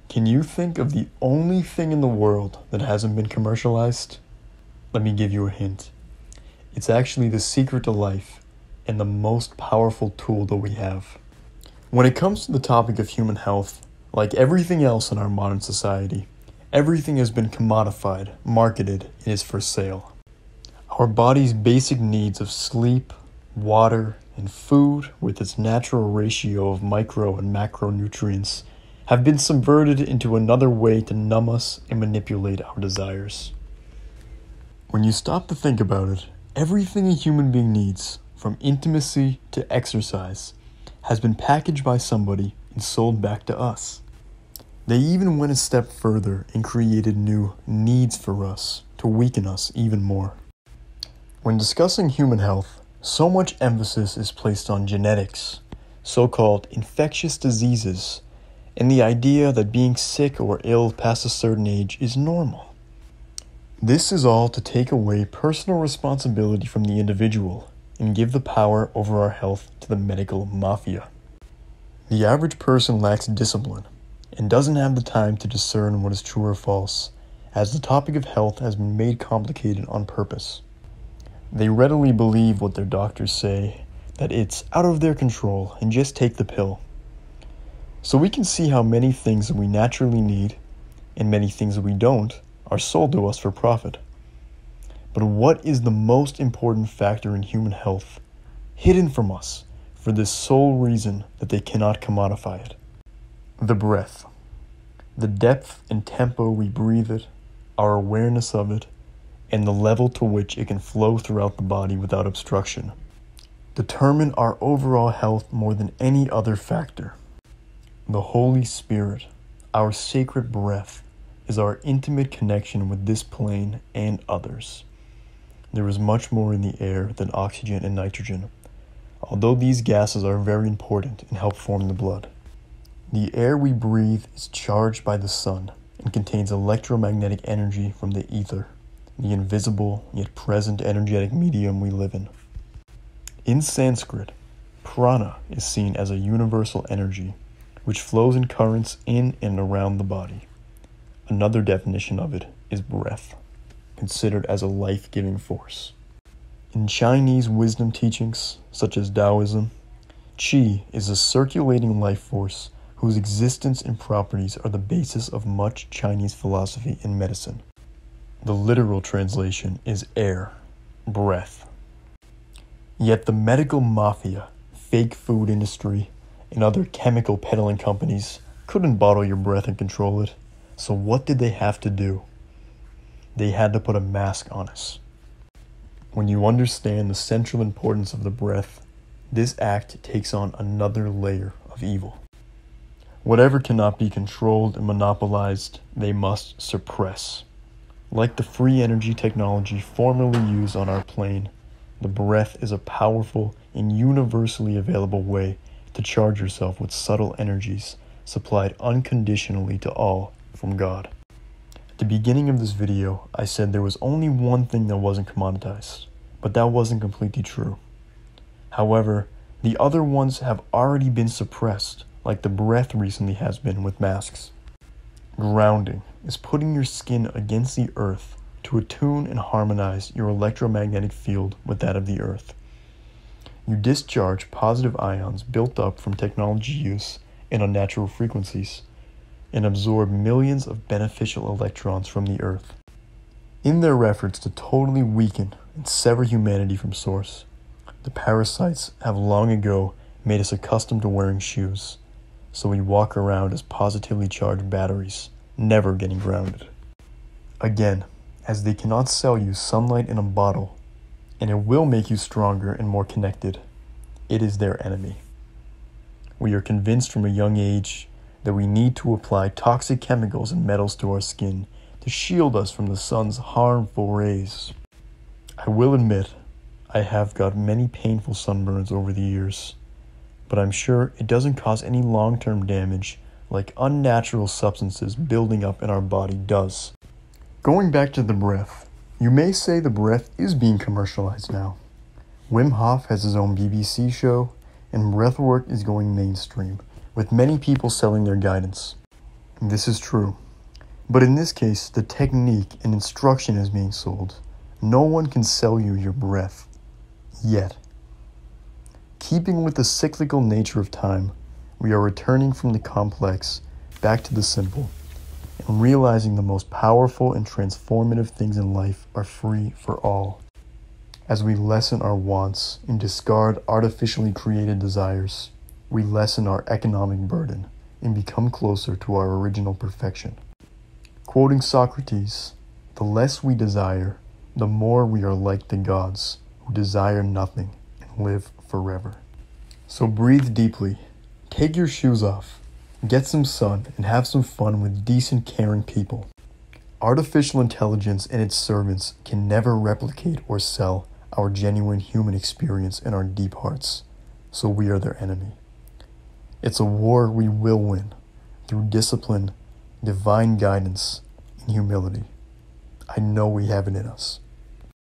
Can you think of the only thing in the world that hasn't been commercialized? Let me give you a hint. It's actually the secret to life and the most powerful tool that we have. When it comes to the topic of human health, like everything else in our modern society, everything has been commodified, marketed, and is for sale. Our body's basic needs of sleep, water, and food, with its natural ratio of micro and macronutrients, have been subverted into another way to numb us and manipulate our desires. When you stop to think about it, everything a human being needs, from intimacy to exercise, has been packaged by somebody and sold back to us. They even went a step further and created new needs for us to weaken us even more. When discussing human health, so much emphasis is placed on genetics, so-called infectious diseases, and the idea that being sick or ill past a certain age is normal. This is all to take away personal responsibility from the individual and give the power over our health to the medical mafia. The average person lacks discipline and doesn't have the time to discern what is true or false, as the topic of health has been made complicated on purpose. They readily believe what their doctors say, that it's out of their control and just take the pill. So we can see how many things that we naturally need and many things that we don't are sold to us for profit. But what is the most important factor in human health, hidden from us for this sole reason that they cannot commodify it? The breath. The depth and tempo we breathe it, our awareness of it, and the level to which it can flow throughout the body without obstruction determine our overall health more than any other factor. The Holy Spirit, our sacred breath, is our intimate connection with this plane and others. There is much more in the air than oxygen and nitrogen, although these gases are very important and help form the blood. The air we breathe is charged by the sun and contains electromagnetic energy from the ether, the invisible yet present energetic medium we live in. In Sanskrit, prana is seen as a universal energy which flows in currents in and around the body. Another definition of it is breath, considered as a life-giving force. In Chinese wisdom teachings, such as Taoism, qi is a circulating life force whose existence and properties are the basis of much Chinese philosophy and medicine. The literal translation is air, breath. Yet the medical mafia, fake food industry, and other chemical peddling companies couldn't bottle your breath and control it. So what did they have to do? They had to put a mask on us. When you understand the central importance of the breath, this act takes on another layer of evil. Whatever cannot be controlled and monopolized, they must suppress. Like the free energy technology formerly used on our plane, the breath is a powerful and universally available way to charge yourself with subtle energies supplied unconditionally to all from God. At the beginning of this video, I said there was only one thing that wasn't commoditized, but that wasn't completely true. However, the other ones have already been suppressed, like the breath recently has been with masks. Grounding is putting your skin against the earth to attune and harmonize your electromagnetic field with that of the earth. You discharge positive ions built up from technology use and unnatural frequencies, and absorb millions of beneficial electrons from the earth. In their efforts to totally weaken and sever humanity from source, the parasites have long ago made us accustomed to wearing shoes, so we walk around as positively charged batteries, never getting grounded. Again, as they cannot sell you sunlight in a bottle, and it will make you stronger and more connected, it is their enemy. We are convinced from a young age that we need to apply toxic chemicals and metals to our skin to shield us from the sun's harmful rays. I will admit, I have got many painful sunburns over the years, but I'm sure it doesn't cause any long-term damage like unnatural substances building up in our body does. Going back to the breath, you may say the breath is being commercialized now. Wim Hof has his own BBC show, and breathwork is going mainstream, with many people selling their guidance. This is true. But in this case, the technique and instruction is being sold. No one can sell you your breath. Yet. Keeping with the cyclical nature of time, we are returning from the complex back to the simple, and realizing the most powerful and transformative things in life are free for all. As we lessen our wants and discard artificially created desires, we lessen our economic burden and become closer to our original perfection. Quoting Socrates, "The less we desire, the more we are like the gods who desire nothing and live forever." So breathe deeply, take your shoes off, get some sun, and have some fun with decent, caring people. Artificial intelligence and its servants can never replicate or sell our genuine human experience in our deep hearts, so we are their enemy. It's a war we will win through discipline, divine guidance, and humility. I know we have it in us.